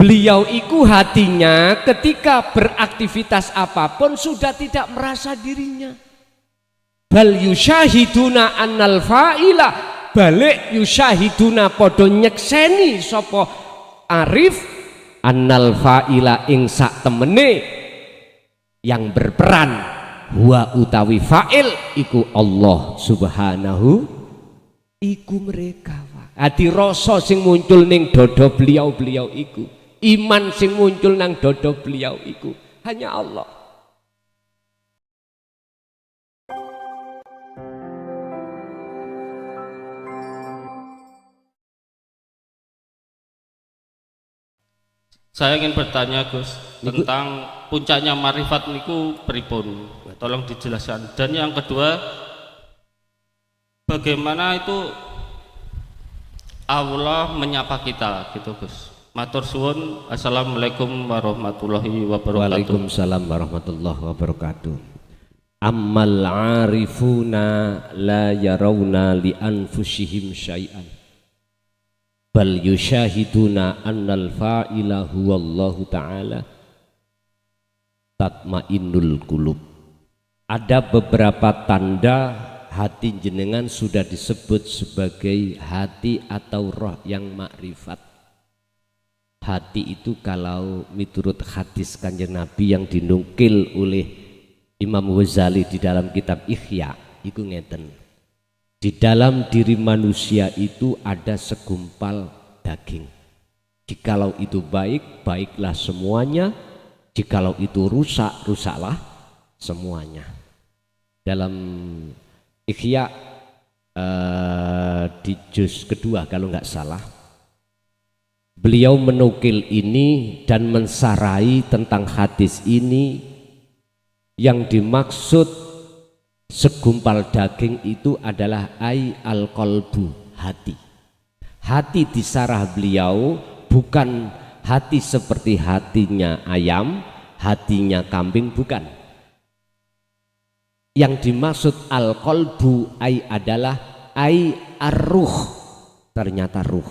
Beliau iku hatinya ketika beraktivitas apapun sudah tidak merasa dirinya. Bal yusyahiduna annal fa'ila, balik yusyahiduna podo nyekseni sopo arif annal fa'ila ing sak temene yang berperan huwa utawi fa'il iku Allah subhanahu iku mereka. Hati rasa sing muncul ning dodo beliau iku, iman sing muncul nang dodo beliau iku hanya Allah. Saya ingin bertanya Gus tentang puncaknya marifat niku pripun, tolong dijelaskan. Dan yang kedua, bagaimana itu Allah menyapa kita gitu Gus. Matur suwun. Assalamualaikum warahmatullahi wabarakatuh. Waalaikumsalam warahmatullahi wabarakatuh. Ammal arifuna la yarawna li anfusihim syai'an bal yusyahiduna annal fa'ila huwallahu ta'ala tatmainnul qulub. Ada beberapa tanda hati jenengan sudah disebut sebagai hati atau roh yang makrifat. Hati itu kalau miturut hadis Kanjeng Nabi yang dinukil oleh Imam Ghazali di dalam kitab Ihya, itu ngeten. Di dalam diri manusia itu ada segumpal daging. Jikalau itu baik, baiklah semuanya. Jikalau itu rusak, rusaklah semuanya. Dalam Ihya di juz kedua kalau nggak salah, beliau menukil ini dan mensarai tentang hadis ini. Yang dimaksud segumpal daging itu adalah ai al-qalbu, hati. Hati disarah beliau bukan hati seperti hatinya ayam, hatinya kambing, bukan. Yang dimaksud al-qalbu ai adalah ai ar-ruh, ternyata ruh.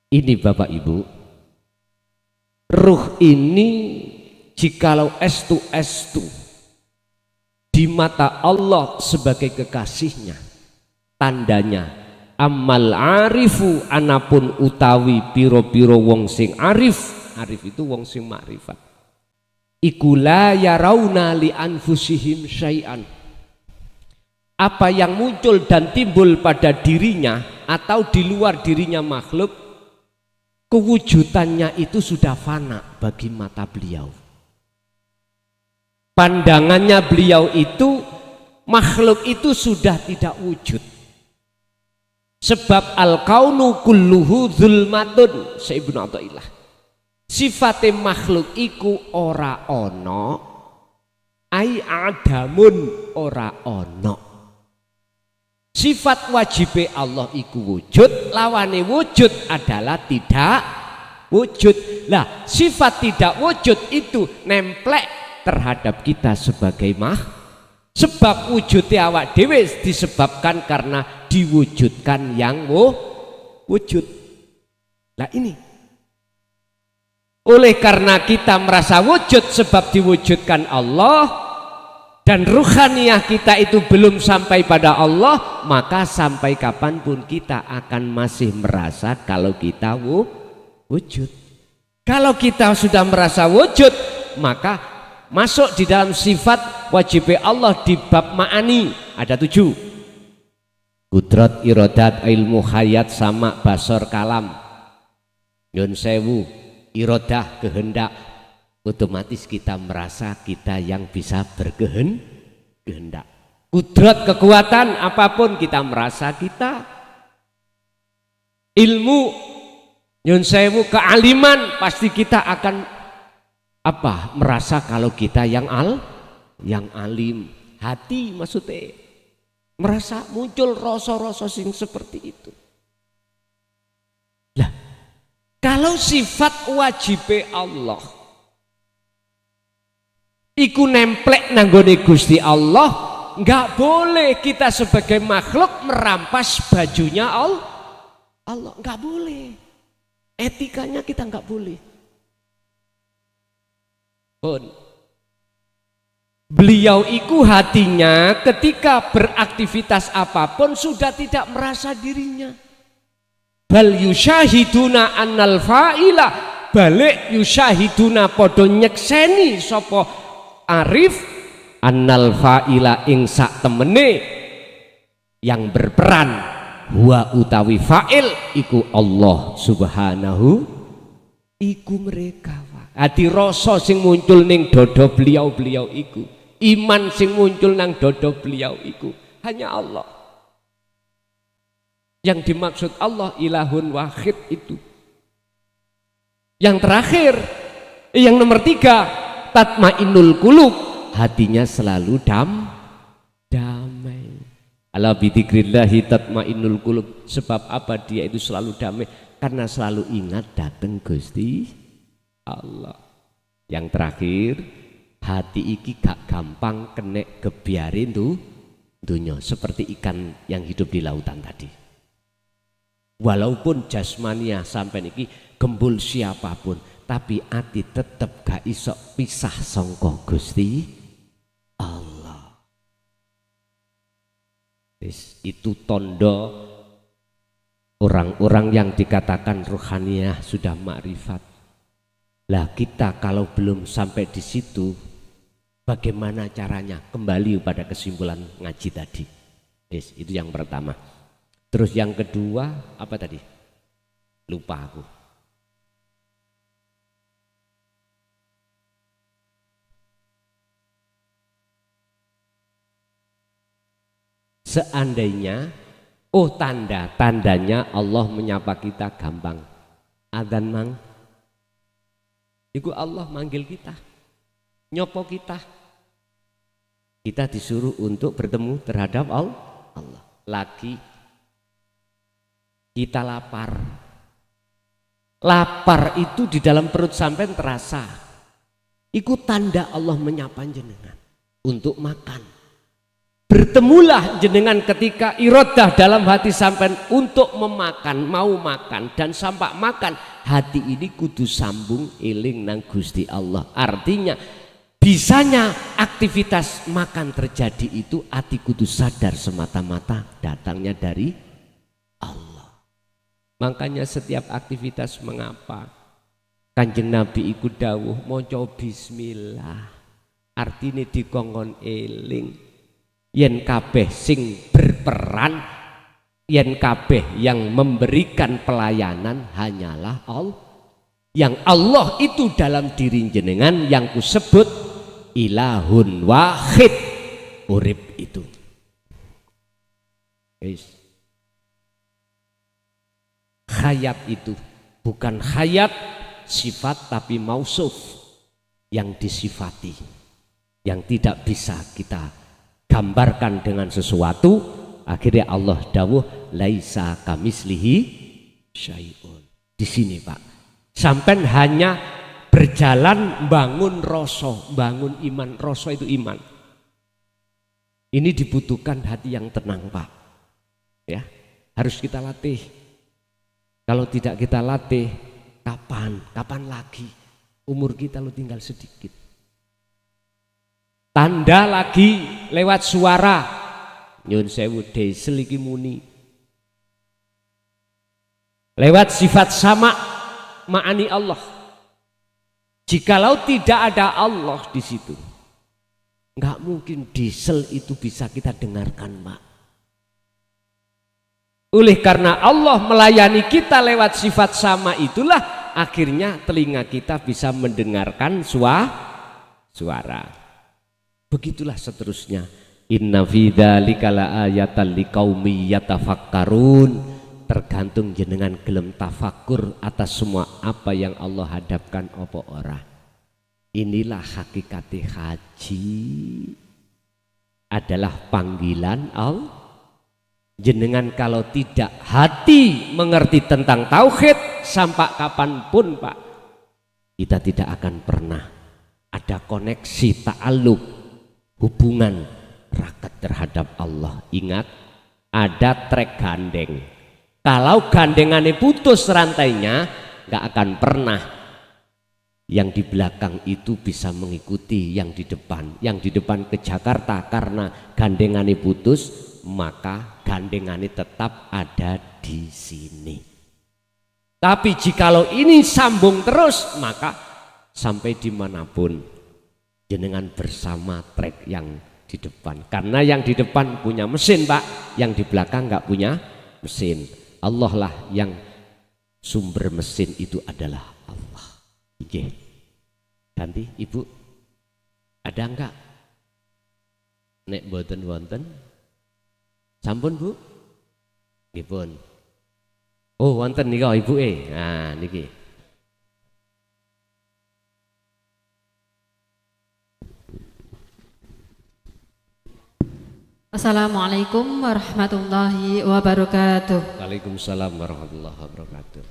Ini Bapak Ibu, ruh ini jikalau estu di mata Allah sebagai kekasihnya, tandanya amal arifu anapun utawi piro-piro wong sing arif itu wong sing makrifat, iku la yarawna li anfusihim syai'an. Apa yang muncul dan timbul pada dirinya atau di luar dirinya makhluk, kewujudannya itu sudah fana bagi mata beliau. Pandangannya beliau itu makhluk itu sudah tidak wujud. Sebab al-kaunu kulluhu zulmatun, Ibnu Athaillah. Sifatnya makhluk iku ora ono, ai adamun ora ono. Sifat wajib Allah iku wujud, lawane wujud adalah tidak wujud. Lah sifat tidak wujud itu nemplek terhadap kita sebagai sebab wujudnya awak dewe disebabkan karena diwujudkan yang wujud. Lah ini oleh karena kita merasa wujud sebab diwujudkan Allah dan ruhaniyah kita itu belum sampai pada Allah, maka sampai kapanpun kita akan masih merasa kalau kita wujud. Kalau kita sudah merasa wujud, maka masuk di dalam sifat wajib Allah di bab ma'ani. Ada 7. Kudrat, irodat, ilmu, hayat, sama, basor, kalam. Nyun sewu, irodah, kehendak. Otomatis kita merasa kita yang bisa berkehendak. Kudrat, kekuatan, apapun kita merasa kita. Ilmu, nyun sewu, kealiman, pasti kita akan merasa kalau kita yang alim. Hati maksudnya merasa muncul rasa-rasa sing seperti itu. Lah, kalau sifat wajib Allah iku nemplek nanggone Gusti Allah, nggak boleh kita sebagai makhluk merampas bajunya Allah. Enggak boleh. Etikanya kita enggak boleh. Pun. Beliau iku hatinya ketika beraktivitas apapun sudah tidak merasa dirinya. Bal yusyahiduna annal fa'ila, balik yusyahiduna podo nyekseni sopo arif annal fa'ila ing sak temene yang berperan huwa utawi fa'il iku Allah subhanahu iku mereka. Hati rasa sing muncul ning dodo beliau iku, iman sing muncul nang dodo beliau iku hanya Allah. Yang dimaksud Allah ilahun wahid itu. Yang terakhir, yang nomor 3, tatmainnul qulub, hatinya selalu damai. Ala bidzikrillahi tatmainnul qulub. Sebab apa dia itu selalu damai? Karena selalu ingat dateng Gusti Allah. Yang terakhir, hati iki gak gampang kena gebiarin tuh dunia, seperti ikan yang hidup di lautan tadi. Walaupun jasmania sampai niki gembul siapapun, tapi hati tetap gak iso pisah sangka Gusti Allah. Itu tondo orang-orang yang dikatakan ruhaniyah sudah makrifat. Lah kita kalau belum sampai di situ, bagaimana caranya? Kembali pada kesimpulan ngaji tadi. Itu yang pertama. Terus yang kedua apa tadi? Lupa aku. Seandainya, tandanya Allah menyapa kita gampang. Adzan mang. Iku Allah manggil kita, nyopo kita. Kita disuruh untuk bertemu terhadap Allah. Lagi kita lapar. Lapar itu di dalam perut sampean terasa. Iku tanda Allah menyapa jenengan untuk makan. Bertemulah jenengan ketika iradah dalam hati sampean untuk memakan, mau makan, dan sampai makan hati ini kudu sambung eling nang Gusti Allah. Artinya bisanya aktivitas makan terjadi itu hati kudu sadar semata-mata datangnya dari Allah. Makanya setiap aktivitas mengapa Kanjeng Nabi iku dawuh maca bismillah, artine dikongkon eling yen kabeh sing berperan, yen kabeh yang memberikan pelayanan hanyalah Allah. Yang Allah itu dalam diri jenengan yang kusebut ilahun wahid, urip itu. Guys, hayat itu bukan hayat sifat tapi mausuf, yang disifati, yang tidak bisa kita gambarkan dengan sesuatu. Akhirnya Allah dawuh laisa kamislihi syai'un. Di sini Pak, sampai hanya berjalan bangun rasa, bangun iman. Rasa itu iman. Ini dibutuhkan hati yang tenang Pak, ya, harus kita latih. Kalau tidak kita latih, kapan lagi? Umur kita lo tinggal sedikit. Tanda lagi lewat suara, nyun sewu desel iki muni. Lewat sifat sama, ma'ani Allah. Jikalau tidak ada Allah di situ, nggak mungkin diesel itu bisa kita dengarkan, Pak. Oleh karena Allah melayani kita lewat sifat sama itulah akhirnya telinga kita bisa mendengarkan suara. Begitulah seterusnya. Inna fi dzalika laayatan liqaumi yatafakkarun. Tergantung jenengan gelem tafakur atas semua apa yang Allah hadapkan opo ora. Inilah hakikat haji, adalah panggilan Allah. Jenengan kalau tidak hati mengerti tentang tauhid sampai kapanpun Pak, kita tidak akan pernah ada koneksi ta'alluq, hubungan rakat terhadap Allah. Ingat, ada trek gandeng. Kalau gandengane putus rantainya, nggak akan pernah yang di belakang itu bisa mengikuti yang di depan. Yang di depan ke Jakarta karena gandengane putus, maka gandengane tetap ada di sini. Tapi jikalau ini sambung terus, maka sampai dimanapun jenengan bersama trek yang di depan. Karena yang di depan punya mesin, Pak, yang di belakang nggak punya mesin. Allah lah yang sumber mesin itu adalah Allah. Oke. Ganti Ibu, ada enggak? Nek boten wonten, sampun Bu? Nggih pun. Oh wonten nika Ibu Nah niki. Assalamualaikum warahmatullahi wabarakatuh. Waalaikumsalam warahmatullahi wabarakatuh.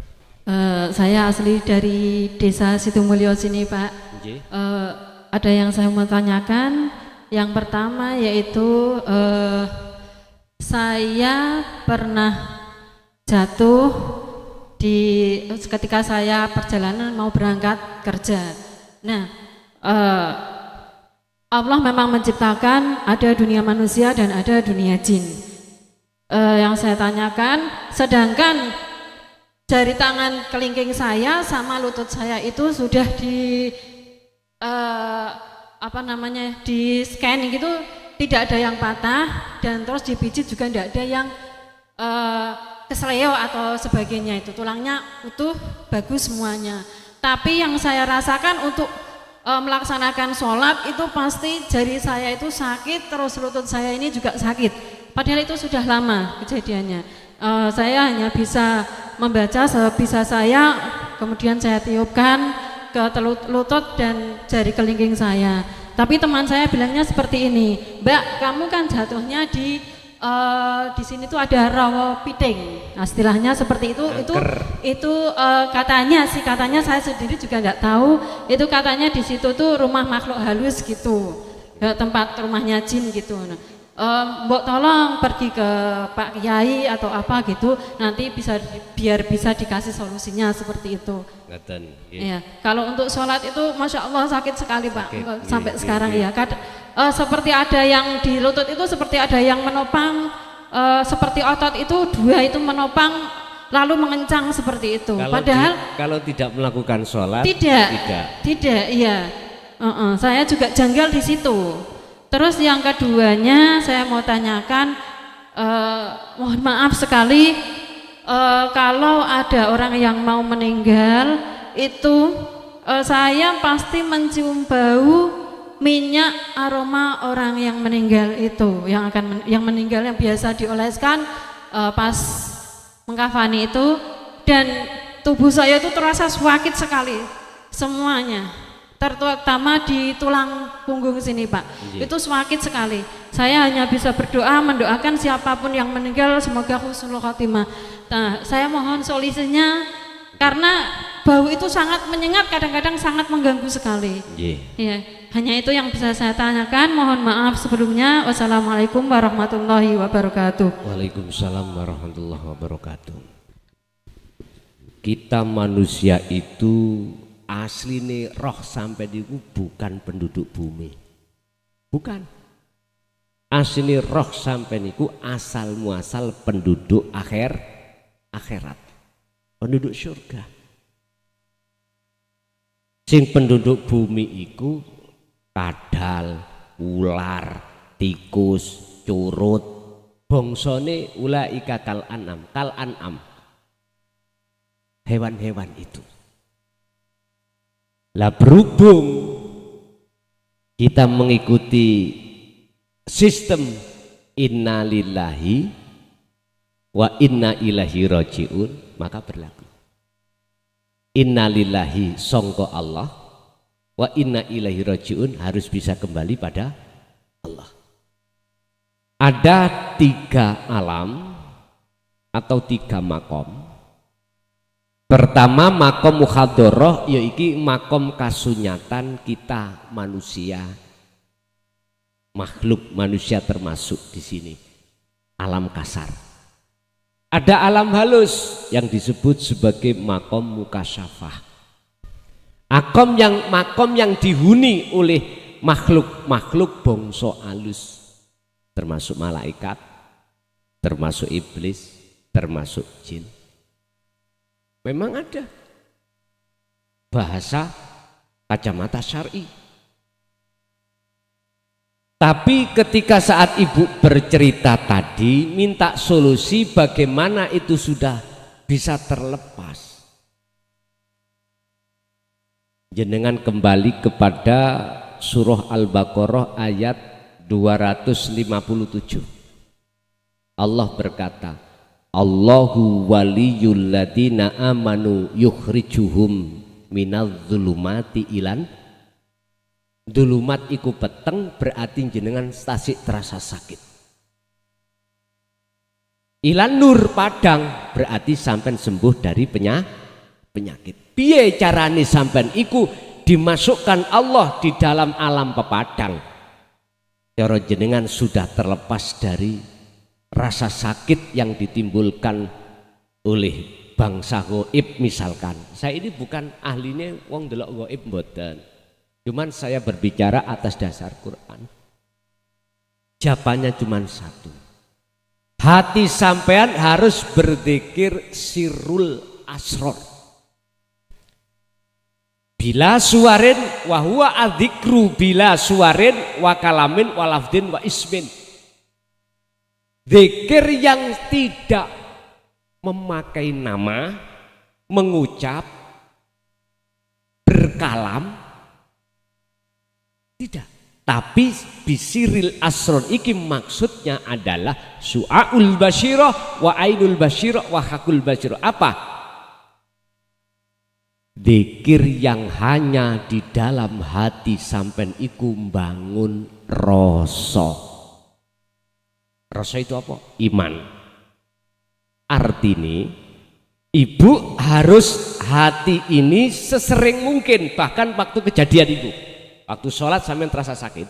Saya asli dari desa Situmulyo sini Pak. Ada yang saya mau tanyakan. Yang pertama yaitu saya pernah jatuh ketika saya perjalanan mau berangkat kerja. Nah, Allah memang menciptakan ada dunia manusia dan ada dunia jin. Yang saya tanyakan, sedangkan jari tangan kelingking saya sama lutut saya itu sudah di di scanning gitu, tidak ada yang patah dan terus dipijit juga tidak ada yang kesleo atau sebagainya, itu tulangnya utuh bagus semuanya. Tapi yang saya rasakan untuk melaksanakan sholat itu pasti jari saya itu sakit, terus lutut saya ini juga sakit, padahal itu sudah lama kejadiannya. Saya hanya bisa membaca sebisa saya, kemudian saya tiupkan ke lutut dan jari kelingking saya. Tapi teman saya bilangnya seperti ini, Mbak, kamu kan jatuhnya di sini tuh ada rawa piting. Nah, istilahnya seperti itu. Itu katanya saya sendiri juga nggak tahu. Itu katanya di situ tuh rumah makhluk halus gitu, tempat rumahnya jin gitu. Nah, Mbok tolong pergi ke Pak Kiai atau apa gitu, nanti biar bisa dikasih solusinya seperti itu. Iya. Kalau untuk sholat itu Masya Allah sakit sekali Pak, sampai sekarang ya. Seperti ada yang di lutut itu seperti ada yang menopang, seperti otot itu dua itu menopang lalu mengencang seperti itu. Padahal kalau tidak melakukan sholat tidak, iya. Saya juga janggal di situ. Terus yang keduanya saya mau tanyakan, mohon maaf sekali, kalau ada orang yang mau meninggal itu saya pasti mencium bau minyak aroma orang yang meninggal itu, yang meninggal yang biasa dioleskan pas mengkafani itu, dan tubuh saya itu terasa sakit sekali semuanya. Terutama di tulang punggung sini Pak, itu sakit sekali. Saya hanya bisa berdoa, mendoakan siapapun yang meninggal semoga husnul khotimah. Nah, saya mohon solusinya karena bau itu sangat menyengat, kadang-kadang sangat mengganggu sekali. Ya, hanya itu yang bisa saya tanyakan. Mohon maaf sebelumnya. Wassalamualaikum warahmatullahi wabarakatuh. Waalaikumsalam warahmatullahi wabarakatuh. Kita manusia itu asline roh sampai niku bukan penduduk bumi, bukan. Asline roh sampai niku asal muasal penduduk akhirat, penduduk surga. Sing penduduk bumi iku kadal, ular, tikus, curut, bongsone ulaika kal an'am, hewan-hewan itu. Lah berhubung kita mengikuti sistem innalillahi wa inna ilaihi rajiun, maka berlaku innalillahi sangka Allah, wa inna ilaihi rajiun harus bisa kembali pada Allah. Ada 3 alam atau 3 makom. Pertama makom mukhadharah, yaitu makom kasunyatan kita manusia, makhluk manusia termasuk di sini alam kasar. Ada alam halus yang disebut sebagai makom mukasyafah. Makom yang dihuni oleh makhluk bangsa halus, termasuk malaikat, termasuk iblis, termasuk jin. Memang ada bahasa kacamata syar'i. Tapi ketika saat ibu bercerita tadi minta solusi bagaimana itu sudah bisa terlepas, jenengan kembali kepada surah Al-Baqarah ayat 257. Allah berkata, Allahu waliyul ladina amanu yukhrijuhum minadz-zulumati ilan. Dulumat iku peteng berarti jenengan stasi terasa sakit. Ilan nur padang berarti sampai sembuh dari penyakit. Piye carane sampean iku dimasukkan Allah di dalam alam pepadang. Cara jenengan sudah terlepas dari rasa sakit yang ditimbulkan oleh bangsa gaib misalkan. Saya ini bukan ahlinya wong delok gaib mboten. Cuman saya berbicara atas dasar Quran. Jawabannya cuman satu. Hati sampean harus berzikir sirrul asror. Bila suwarin wa huwa adzikru bila suwarin wa kalamin wa lafdin wa ismin. Zikir yang tidak memakai nama, mengucap, berkalam, tidak. Tapi bisiril asron iki maksudnya adalah su'aul basyirah wa ainul basyirah wa hakul basyirah. Apa? Zikir yang hanya di dalam hati sampean iku bangun rasa. Rasa itu apa? Iman. Artinya ibu harus hati ini sesering mungkin, bahkan waktu kejadian ibu, waktu sholat sampean terasa sakit,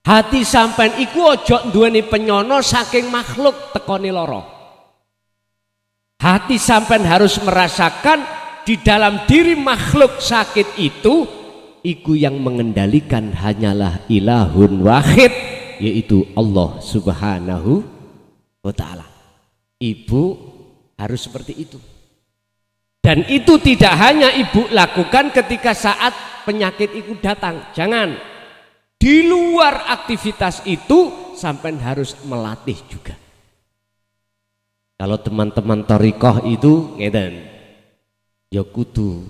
hati sampean iku ojo duweni penyono saking makhluk tekoni loro. Hati sampean harus merasakan di dalam diri makhluk sakit itu, iku yang mengendalikan hanyalah ilahun wahid, yaitu Allah subhanahu wa ta'ala. Ibu harus seperti itu. Dan itu tidak hanya ibu lakukan ketika saat penyakit itu datang. Jangan. Di luar aktivitas itu sampai harus melatih juga. Kalau teman-teman thariqah itu ngeten, ya kudu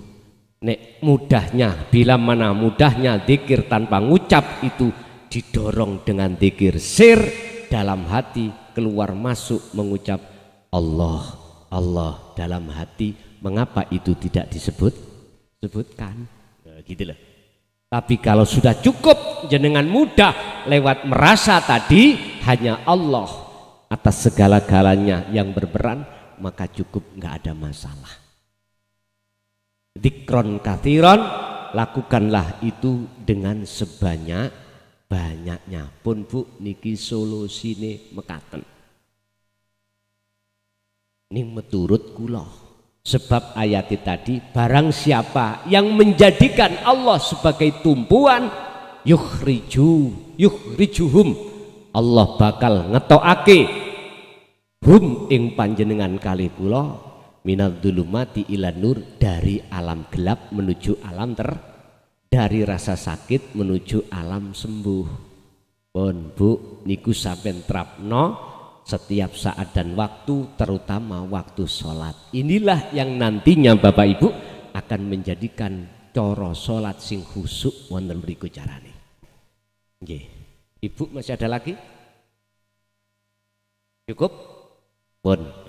nek mudahnya, bila mana mudahnya zikir tanpa ngucap itu didorong dengan zikir sir dalam hati, keluar masuk mengucap Allah, Allah dalam hati. Mengapa itu tidak disebutkan? Nah, gitu loh. Tapi kalau sudah cukup jenengan mudah lewat merasa tadi hanya Allah atas segala-galanya yang berperan, maka cukup, nggak ada masalah. Dzikron kathiron, lakukanlah itu dengan sebanyak-banyaknya pun bu, niki solusine mekaten. Ning meturut kula, sebab ayat tadi, barang siapa yang menjadikan Allah sebagai tumpuan, yukhrijuhum, Allah bakal ngetokake hum ing panjenengan kali kula minadz-zulumati ilan nur, dari alam gelap menuju alam dari rasa sakit menuju alam sembuh. Pun bu, niku sampeyan trapno setiap saat dan waktu, terutama waktu sholat. Inilah yang nantinya Bapak Ibu akan menjadikan coro sholat sing khusuk wonten mriku carane. Nggih. Ibu masih ada lagi? Cukup? Pun.